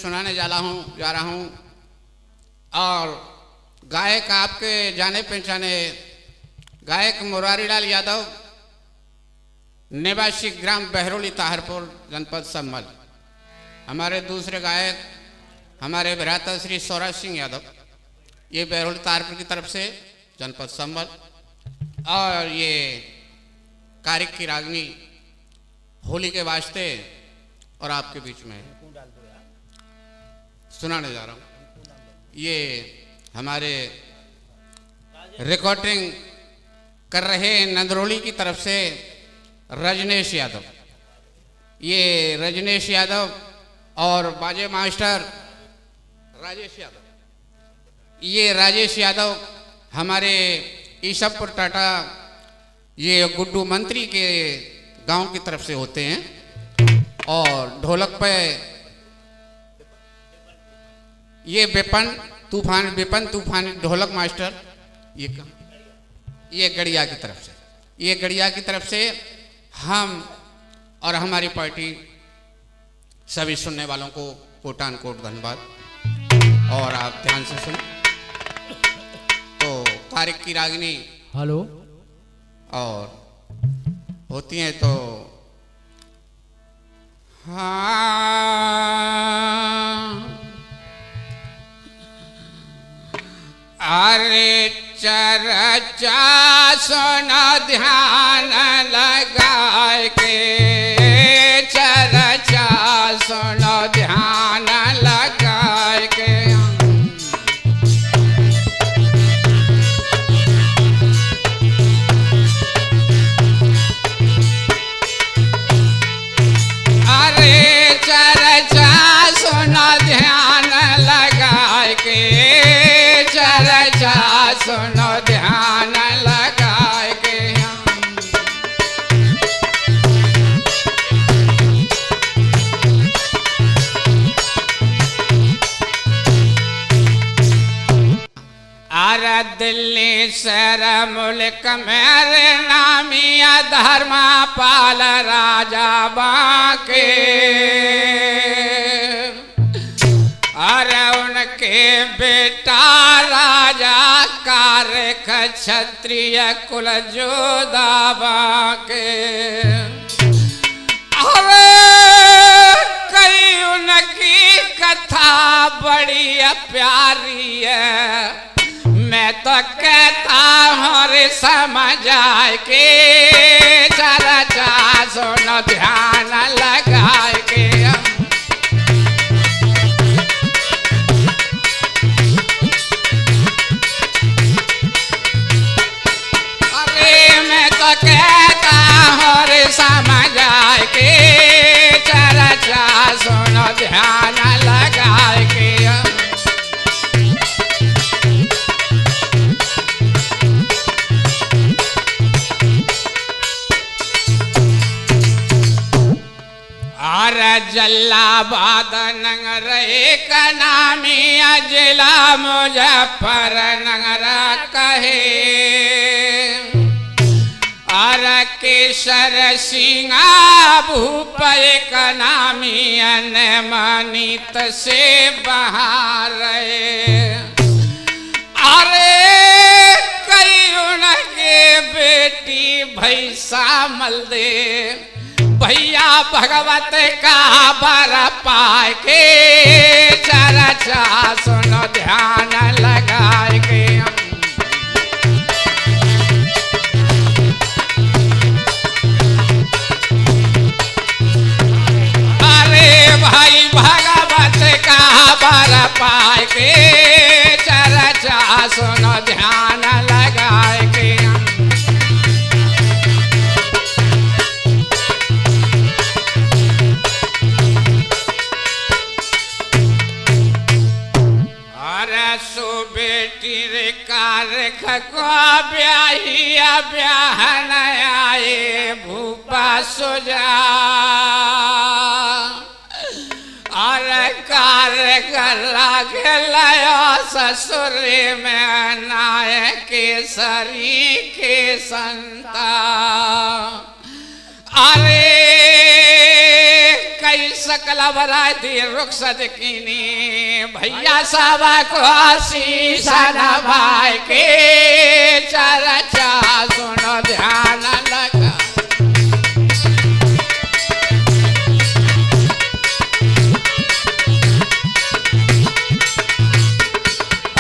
सुनाने जा रहा हूँ और गायक आपके जाने पहचाने गायक मुरारीलाल यादव, निवासी ग्राम बहरोली ताहरपुर, जनपद संभल। हमारे दूसरे गायक हमारे भ्राता श्री सौराज सिंह यादव, ये बहरोली ताहरपुर की तरफ से, जनपद संभल। और ये कारिक की रागनी होली के वास्ते और आपके बीच में सुनाने जा रहा हूँ। ये हमारे रिकॉर्डिंग कर रहे नंदरोली की तरफ से रजनेश यादव, ये रजनेश यादव और बाजे मास्टर राजेश यादव, ये राजेश यादव हमारे ईशबपुर टाटा, ये गुड्डू मंत्री के गांव की तरफ से होते हैं। और ढोलक पे ये विपन तूफान ढोलक मास्टर, ये गड़िया की तरफ से, ये गड़िया की तरफ से हम और हमारी पार्टी सभी सुनने वालों को कोटान कोट धन्यवाद। और आप ध्यान से सुन। तो कारिक की रागिनी हेलो और होती हैं तो हाँ, अरे चर्चा सुनो ध्यान लगा के, चर्चा सुनो ध्यान लगा के। अरे चर्चा सुनो ध्यान लगा के, चर्चा सुनो ध्यान लगा के। अरे दिल्ली शहर मुल्क मेरे नामिया धर्मपाल राजा बाके, अरे उनके बेटा राजा कार्य क्षत्रिय कुल जोधा बाके। अरे कई उनकी कथा बड़ी प्यारी है, मैं तो कहता हूँ रे समझ आए के, चर्चा सुनो ध्यान लगा के। अरे मैं तो कहता हूँ रे समझ आए के, चर्चा सुनो ध्यान लगा के। जल्लाबाद नगर एक नामी जिला मुजफ्फर नगर कहे, और केसर सिंगा भूप एक नामी अनमनीत से बहार। अरे कई उनके बेटी भैसा मल दे, भैया भगवत का बर पाए के, चर्चा सुनो ध्यान लगा के। अरे भाई भगवत का बर पाए के, चर्चा सुनो ध्यान लगा के। को ब्याहिया ब्याहन आए भूपा सुजा, और कार्य कर ससुर में नाय केसरी के संता। अरे कैसा सकल बराती रुखसत कीनी भैया साहब को शीशा भाई के चर्चा सुनो ध्यान लगा।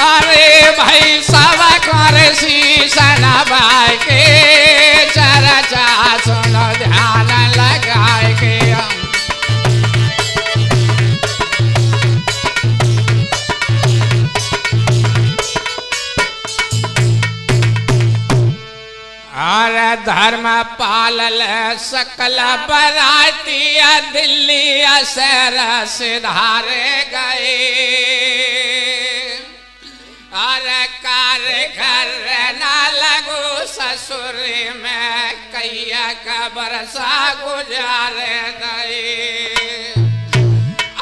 अरे भाई साहब को शीशा भाई के चर्चा सुनो ध्यान लगाए के और धर्म पालल सकल बरातिया दिल्ली शहर सिधारे गए और कार्य घर न लगू ससुर में कैया का बरसा गुजारे गए।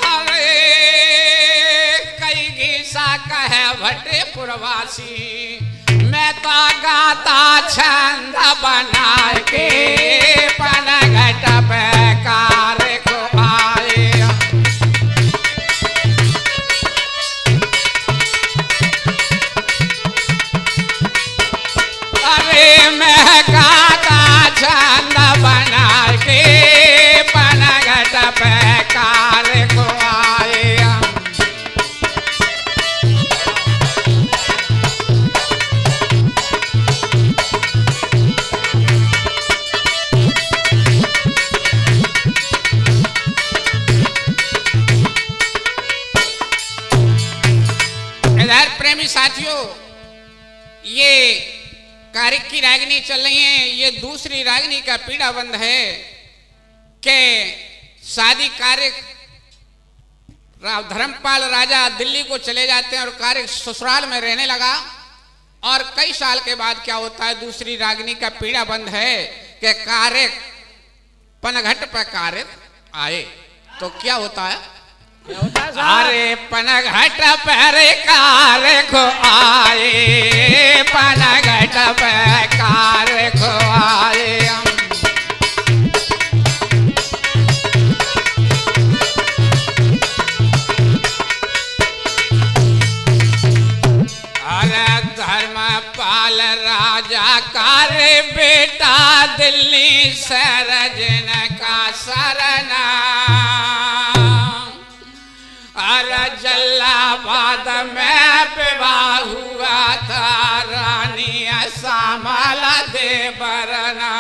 अरे कई गीसा कहे भट्टे पुरवासी मैं तो गाता छंद बना के पनघट पे कार्य को आए। अरे मैं गाता छंद बना के पनघट पे कार्य को आए। प्रेमी साथियों, ये कार्य की रागनी चल रही है। ये दूसरी रागनी का पीड़ा बंद है कि शादी कार्य धर्मपाल राजा दिल्ली को चले जाते हैं और कार्य ससुराल में रहने लगा। और कई साल के बाद क्या होता है, दूसरी रागनी का पीड़ा बंद है कि कार्य पनघट पर कार्य आए तो क्या होता है। अरे पनघट पर कार्य को आए, पनघट पर कार्य को आए। अरे धर्मपाल राजा कार्य बेटा दिल्ली सरजन का सरना। अरे जल्लाबाद में विवाह हुआ था रानी श्यामला देवरना।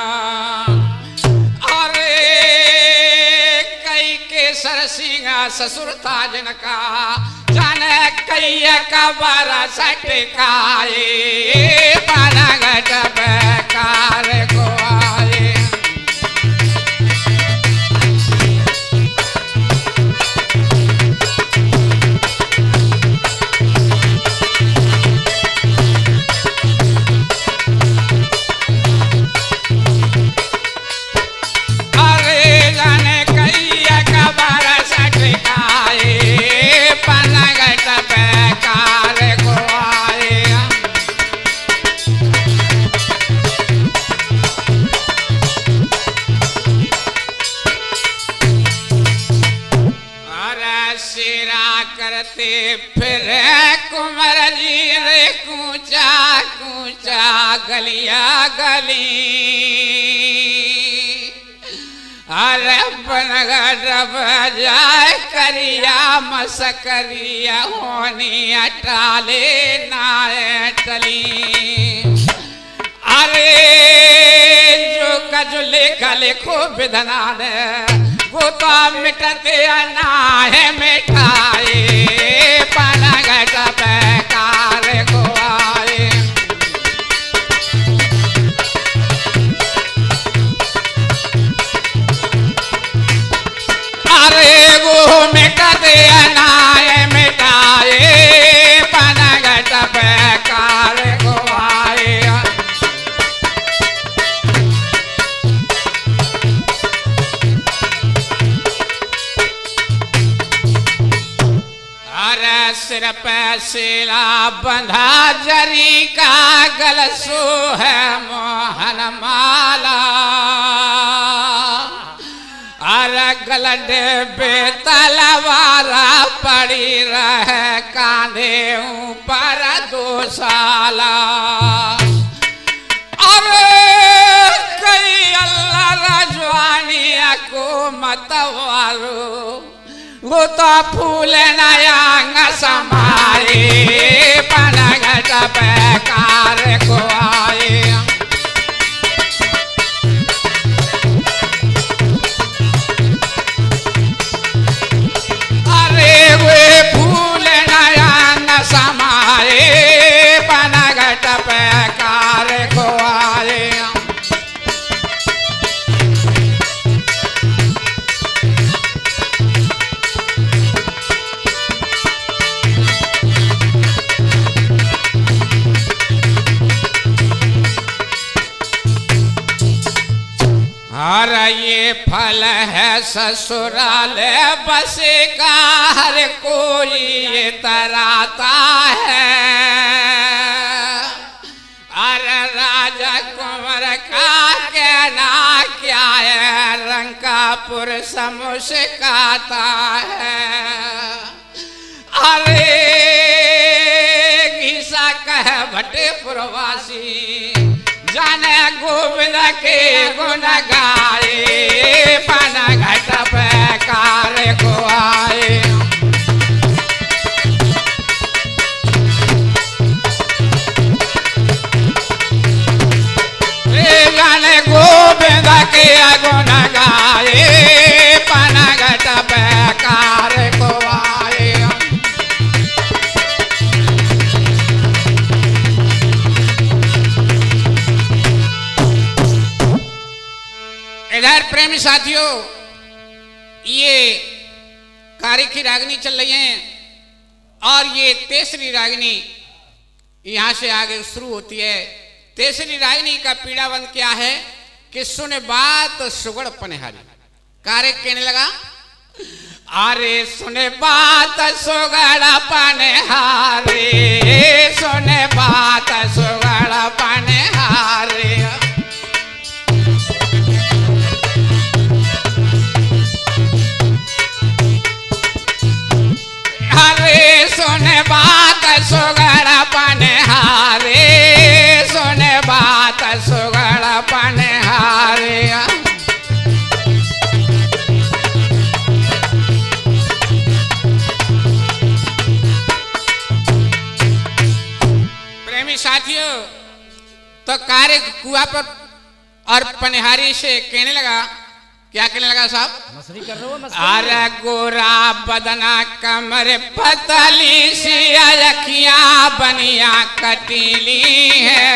अरे कई केसर सिंह ससुर था जिनका जाने कई कबर सटकाए, पनघट पे कार्य को आए। फिर कुंवर जी रे कूचा कूचा गलिया गली। अरे पनघट जाए करिया मसकरिया होनी अटाले नाय टली। अरे जो गजुले गले को विधना ने गोता मिटते ना है मिठाए, पनघट पे कार्य को आए। अरे वो मिटते ना है मिठाए, पनघट पे कार्य को आए। सिर पे सिला बंधा जरी का गलसू है मोहन माला। अरे गलडे बेतलवारा पड़ी रहे कांधे ऊपर 2 साला। अरे कई अल्लाह रजवानिया को मतवारो वो तो फूल नयांग समाए पनघट बेकार को आए। अरे वे फूल नयांग समाए पनघट बेकार को आए। और ये फल है ससुराल बस का हर कोई ये तराता है। अरे राजा कुंवर का कहना क्या है रंकापुर समुस्काता है। अरे घीसा कह भट्टे प्रवासी जाने गोविंद के गुण गाए पनघट बेकार को आए। जाने गोविंद के गुण गाए पनघट बेकार को आए। इधर प्रेमी साथियों ये कार्य की रागनी चल रही है और ये तीसरी रागनी यहां से आगे शुरू होती है। तीसरी रागनी का पीड़ाबंद क्या है कि सुने बात सुगड़ पनिहारी। कार्य कहने लगा अरे सुने बात सुगड़ पनिहारी सुने बात सुगड़ पनिहारी। अरे सुने बात सुगड़ पनिहारी सुने बात सुगड़ पनिहारी। प्रेमी साथियों तो कार्य कुआ पर और पनिहारी से कहने लगा क्या कहने लगा साहब मसरी कर रहे हो मसरी। अरे गोरा बदना कमर पतली सी अखियां बनिया कटीली है।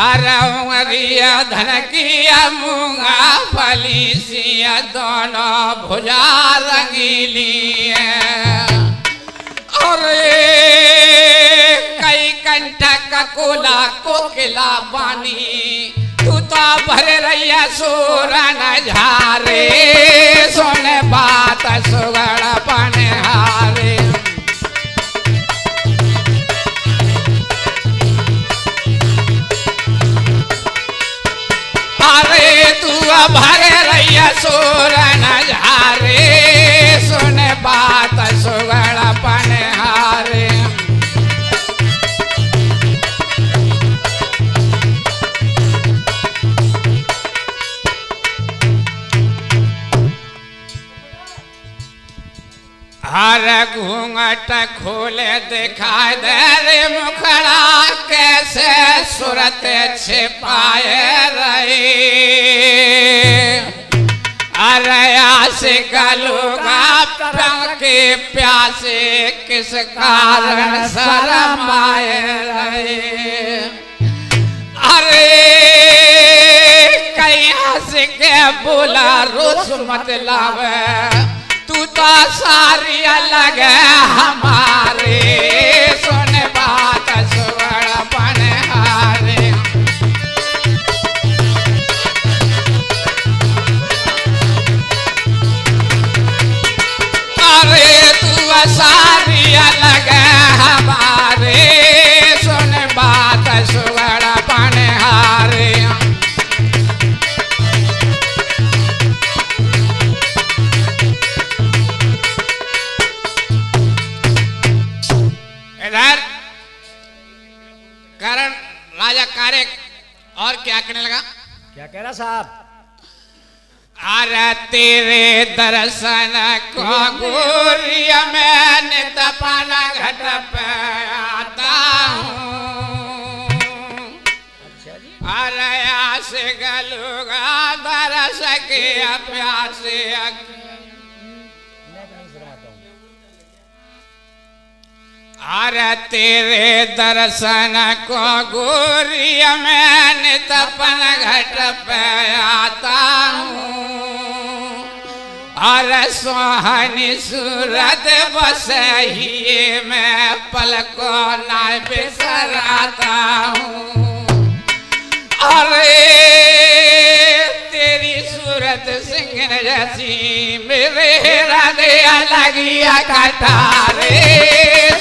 अरे उंगलिया धनकिया मूंगा फली सी दोनों भुजा रंगीली है। और कई कंठ ककोला कोकिला बानी तू तो भर रैया सूरन झारे सुने बात सुगड़ पनिहारी। अरे तू भर रैया सूरन झारे सुने बात सुगड़ पनिहारी। हर घूंघट खोले दिखाई दे रे मुखड़ा कैसे सूरत छिपाए रही। अरे आशिक लोग के प्यासे किस कारण शरमाए रहे। अरे कहीं हंस के बोला रोस मत लावे तू तो सारी अलग है हमारे सुन बात सुगड़ पनिहारी। अरे तू सारी अलग है हमारे सुन बात सुगड़ पनिहारी। और क्या कहने लगा? क्या कह रहा साहब? अरे तेरे दर्शन को गोरिया मैं नित पाना घट पे आता हूँ। अच्छा जी। अरे आस गलूगा दरस के प्यासे मैं कहीं शर्माता हूँ। अरे तेरे दर्शन को गोरिया मैं नित पाना घट पे आता हूँ। अरे सुहानी सूरत बस ही मैं पलकों ना बिसराता हूँ। अरे तेरी सूरत सिंह जैसी मेरे हृदय लगिया कटारे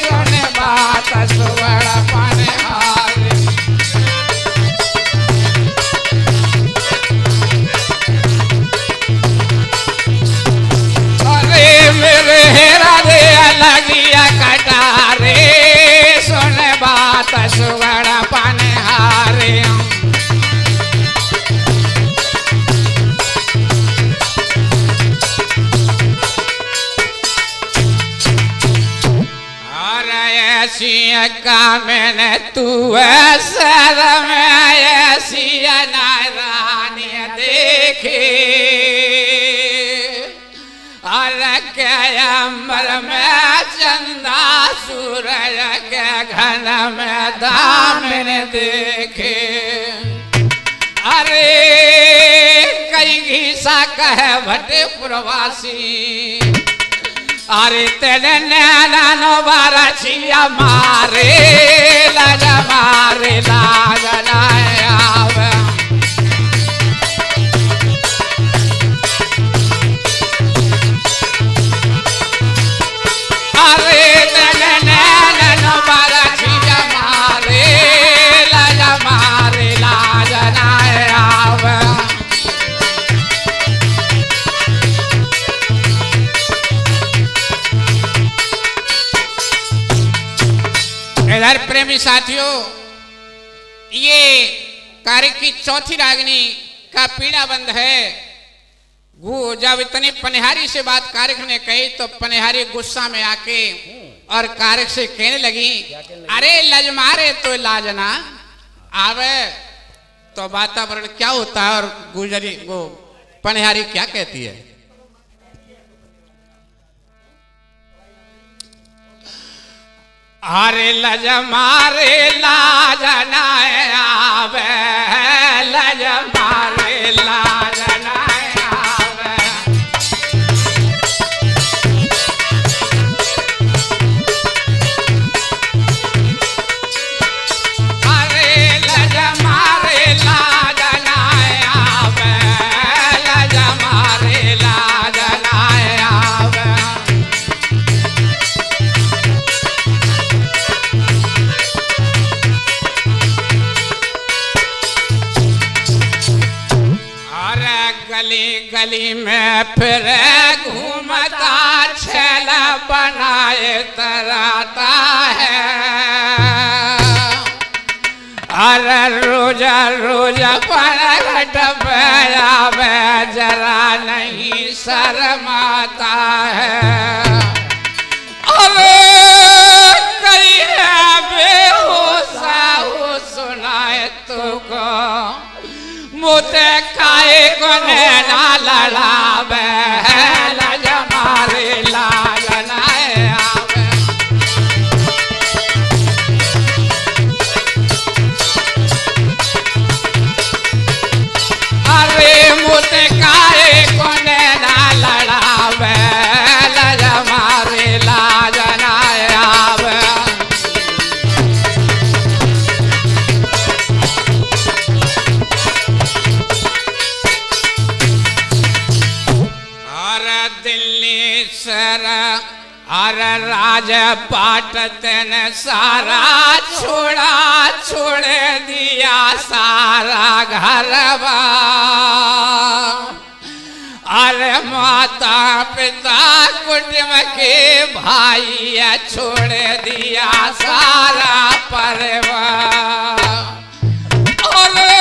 सुन बात सुवर्ण पनहारे। मेरे हृदय लगिया कटारे सुन बात सुवर्ण पनहारे। ऐसी का मैंने तू सर में ऐसी नारानी देखे। अरे के अम्बर में चंदा सूरज के घन में दामन देखे। अरे कई घीसा कहे भटे प्रवासी। अरे तेरे नैनो बारा छिया मारे लाज नाय आवे। अरे तेरे नैनो बारा छिया मारे लाज नाय आवे। इधर प्रेमी साथियों, ये कार्य की चौथी रागनी का पीड़ा बंद है। जब इतनी पनिहारी से बात कारक ने कही तो पनिहारी गुस्सा में आके और कारक से कहने लगी, अरे लज मारे तो लाजना आवे तो वातावरण क्या होता है। और गुजरी वो पनिहारी क्या कहती है? अरे लज मारे लाज नाय आवे, लज मारे लाज नाय आवे। अरे लज मारे लाज नाय आवे, लज मारे लाज नाय आवे। गली गली में फिर घूमता छेला बनाए तराता है। अरे रोज रोज पर आवे जरा नहीं शर्माता है। अरे कई बेहोशा हो सुनाए तुमको मुझे खाए को नैना लड़ावे, लज मारे लाज नाय आवे। अरे मुझे खाए को नैना लड़ावे, लज मारे लाज नाय आवे। दिल्ली सर अरे राजपाट तेने सारा छोड़ दिया सारा घरवा। अरे माता पिता कुटुंब के भाई छोड़ दिया सारा परिवार। अरे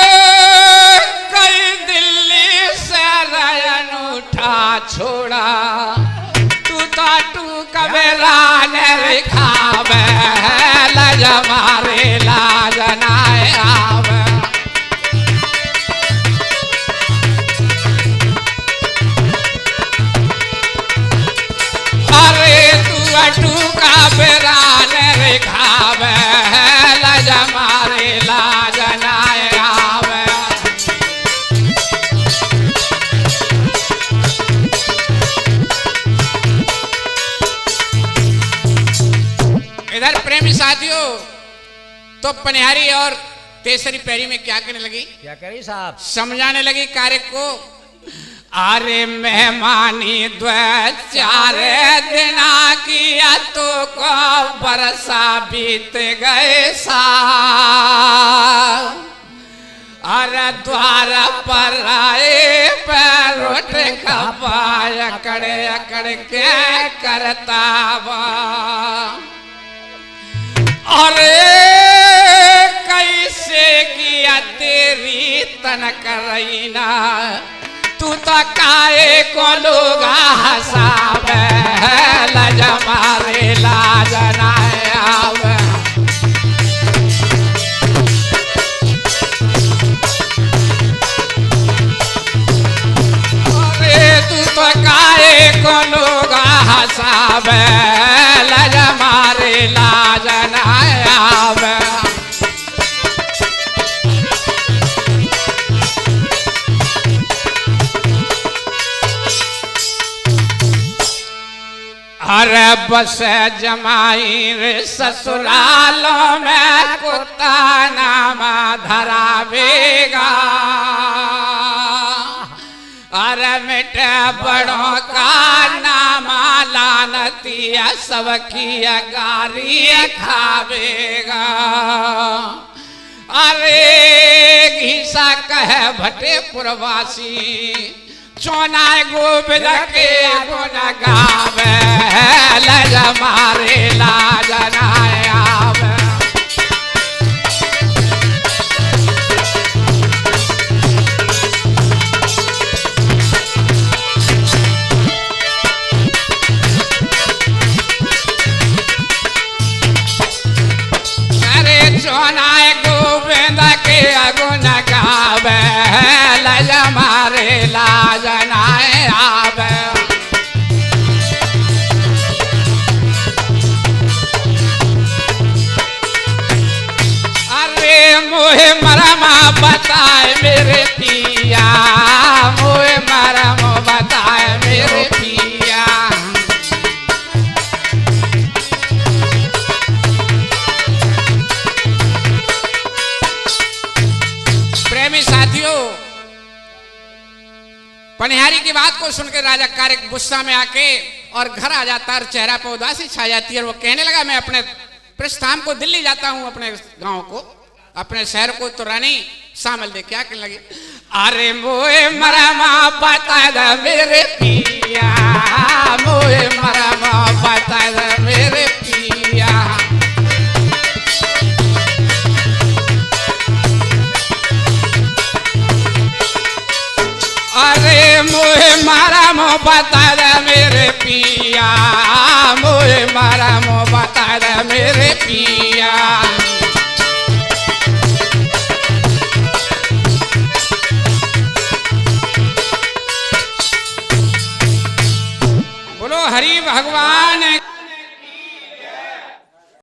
का बेरान रेखावे लज मारे लाज नाय आवे। इधर प्रेमी साथियों तो पनिहारी और तेसरी पैरी में क्या करने लगी, क्या कह रही साहब? समझाने लगी कार्य को। अरे मेहमानी द्वै चार दिना किया तो को बरसा बीत गए सा। अरे द्वार पर आए पैरोट खपाय अकड़े अकड़ के करता वा। अरे कैसे किया तेरी तन करैना, तू तो काए को लोग हंसावे लज मारे लाज नाय आवे। अरे तू तो काए को लोग हंसावे लज मारे लाज नाय आवे। अरे बस जमाई रे ससुरालों में कुत्ता नामा धरावेगा। अरे मिटे बड़ों का नामा लानतिया सबकी गारी खावेगा। अरे घीसा कहे भटे पुरवासी, चोनाय गोविंद के गुण गावे लज मारे लाज नाय आवे। अरे चोनाय गोविंद के गुण गावे लज मारे लाज नाय आवे। अरे मोहे मरमा बताए मेरे पिया, मोहे मरम बताए मेरे पिया। प्रेमी साथियों पनिहारी की बात को सुनकर राजा कार्य गुस्सा में आके और घर आ जाता है, चेहरा पर उदासी छा जाती है और वो कहने लगा मैं अपने प्रस्थान को दिल्ली जाता हूं, अपने गांव को अपने शहर को। तो रानी शामिल दे क्या कहने लगी, अरे मोए मरमा बता दे मेरे पिया, मोए मरमा बता दे मेरे पिया। अरे मोहे मारा मोह बता दे मेरे पिया, मोहे मारा मोह बता दे मेरे पिया। बोलो हरि भगवान